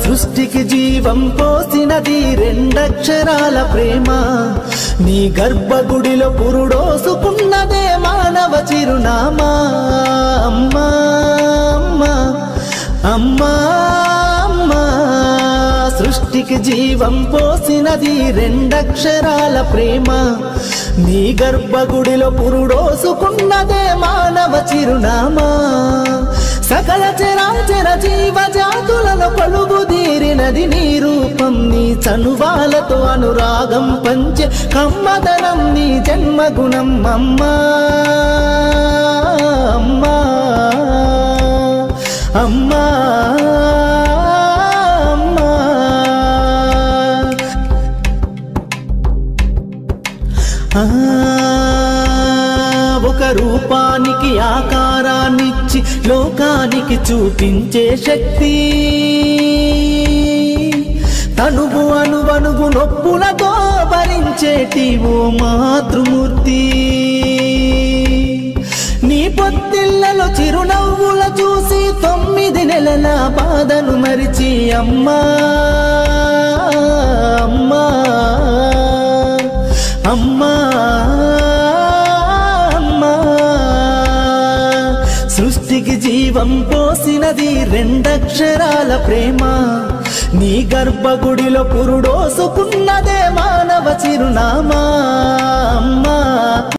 సృష్టికి జీవం పోసినది రెండక్షరాల ప్రేమ నీ గర్భగుడిలో పురుడోసుకున్నదే మానవ చిరునామా అమ్మా అమ్మా అమ్మా అమ్మా సృష్టికి జీవం పోసినది రెండక్షరాల ప్రేమ నీ గర్భగుడిలో పురుడోసుకున్నదే మానవ చిరునామా సకల చరాచర జీవజాతులలో కొలువుదీరినది నీ రూపం నీ చనువాలతో అనురాగం పంచే కమ్మదనం నీ జన్మగుణం అమ్మా అమ్మా అమ్మా ఒక రూపానికి ఆకారాన్నిచ్చి లోకానికి చూపించే శక్తి తనువు అనువనువు నొప్పులతో భరించేటి ఓ మాతృమూర్తి నీ పొత్తిళ్లలో చిరునవ్వుల చూసి 9 నెలల బాధను మరిచి అమ్మా అమ్మా అమ్మా అమ్మా సృష్టికి జీవం పోసినది రెండక్షరాల ప్రేమ నీ గర్భగుడిలో పురుడోసుకున్నదే మానవ చిరునామా అమ్మా